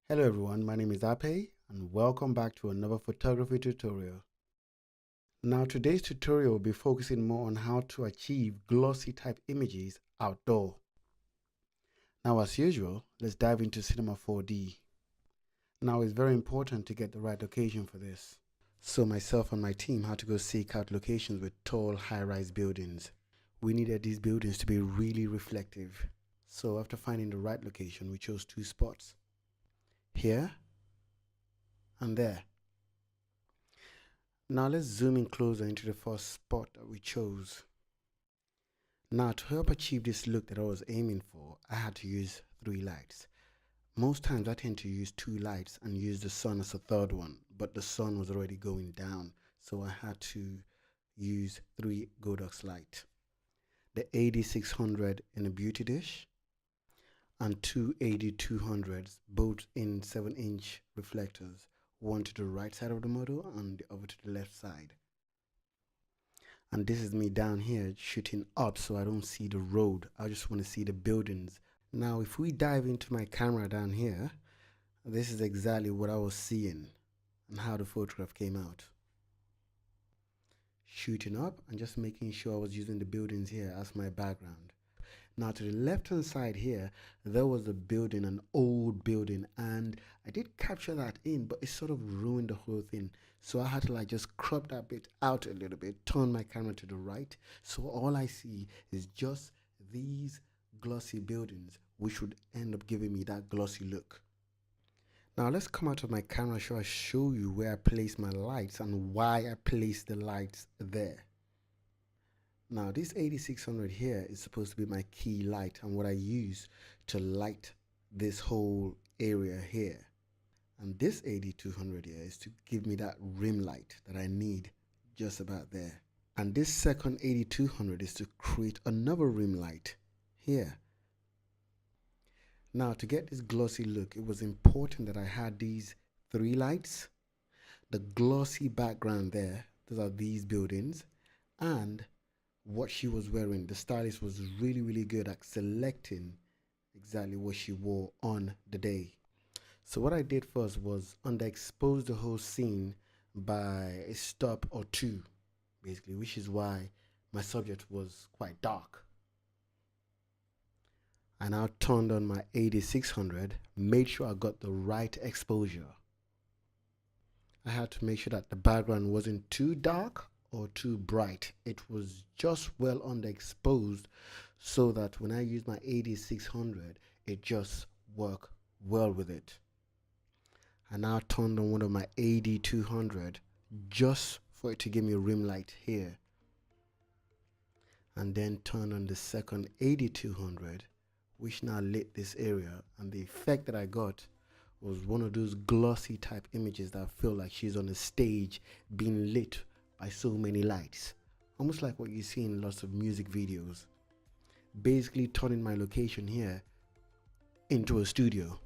Hello everyone, my name is Ape and welcome back to another photography tutorial. Now today's tutorial will be focusing more on how to achieve glossy type images outdoor. Now as usual, let's dive into Cinema 4D. Now it's very important to get the right location for this. So myself and my team had to go seek out locations with tall high-rise buildings. We needed these buildings to be really reflective. So after finding the right location, we chose two spots. Here and there. Now let's zoom in closer into the first spot that we chose. Now to help achieve this look that I was aiming for, I had to use three lights. Most times I tend to use two lights and use the sun as a third one, but the sun was already going down, so I had to use three Godox lights. The AD600 in a beauty dish and two AD200s, both in 7-inch reflectors, one to the right side of the model and the other to the left side. And this is me down here shooting up so I don't see the road. I just want to see the buildings. Now if we dive into my camera down here, this is exactly what I was seeing and how the photograph came out. Shooting up and just making sure I was using the buildings here as my background. Now to the left hand side here, there was a building, an old building, and I did capture that in, but it sort of ruined the whole thing. So I had to just crop that bit out a little bit, turn my camera to the right. So all I see is just these glossy buildings, which would end up giving me that glossy look. Now let's come out of my camera so I show you where I place my lights and why I place the lights there. Now this AD600 here is supposed to be my key light and what I use to light this whole area here. And this AD200 here is to give me that rim light that I need just about there. And this second AD200 is to create another rim light here. Now to get this glossy look, it was important that I had these three lights. The glossy background there, those are these buildings, and what she was wearing. The stylist was really good at selecting exactly what she wore on the day. So what I did first was underexpose the whole scene by a stop or two, basically, which is why my subject was quite dark. I now turned on my AD600, made sure I got the right exposure. I had to make sure that the background wasn't too dark or too bright. It was just well underexposed so that when I use my AD600, it just worked well with it. I now turned on one of my AD200 just for it to give me a rim light here. And then turned on the second AD200, which now lit this area, and the effect that I got was one of those glossy type images that feel like she's on a stage being lit by so many lights, almost like what you see in lots of music videos. Basically turning my location here into a studio.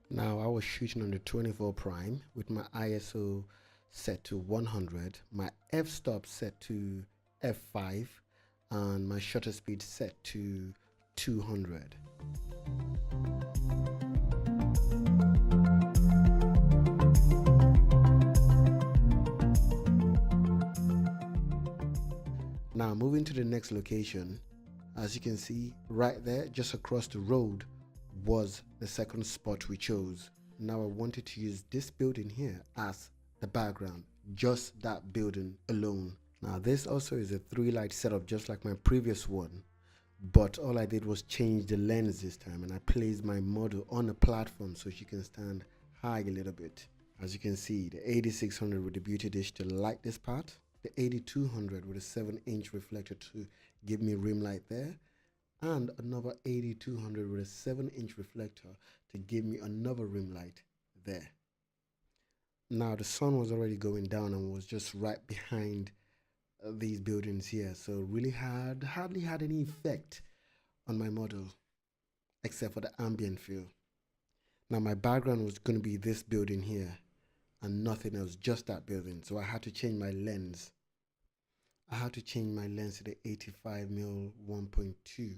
Now I was shooting on the 24 prime with my ISO set to 100, my f-stop set to f5, and my shutter speed set to 200. Now moving to the next location, as you can see right there just across the road was the second spot we chose. Now I wanted to use this building here as the background, just that building alone. Now this also is a 3-light setup just like my previous one, but all I did was change the lens this time and I placed my model on a platform so she can stand high a little bit. As you can see, the AD600 with the beauty dish to light this part, the AD200 with a 7-inch reflector to give me rim light there, and another AD200 with a 7-inch reflector to give me another rim light there. Now the sun was already going down and was just right behind these buildings here, so really hardly had any effect on my model except for the ambient feel. Now my background was going to be this building here and nothing else, just that building, so I had to change my lens. I had to change my lens to the 85mm 1.2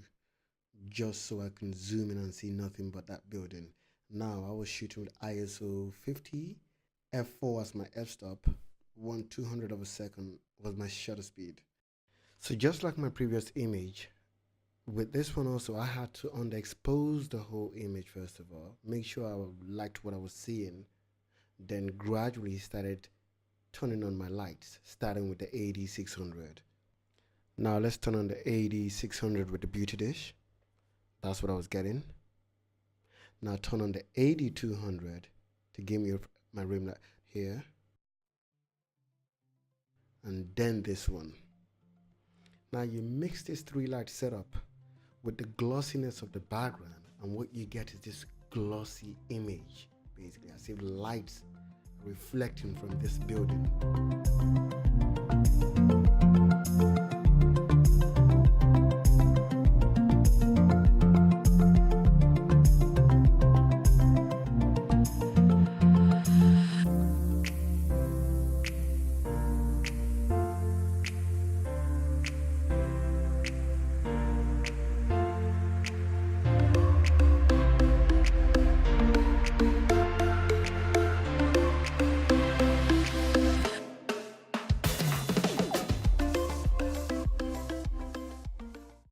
just so I can zoom in and see nothing but that building. Now I was shooting with ISO 50, f4 as my f-stop, 1/200 of a second was my shutter speed. So just like my previous image, with this one also I had to underexpose the whole image first of all, make sure I liked what I was seeing, then gradually started turning on my lights, starting with the AD600. Now let's turn on the AD600 with the beauty dish. That's what I was getting. Now turn on the AD200 to give me my rim light here. And then this one. Now you mix this 3-light setup with the glossiness of the background, and what you get is this glossy image, basically as if lights are reflecting from this building.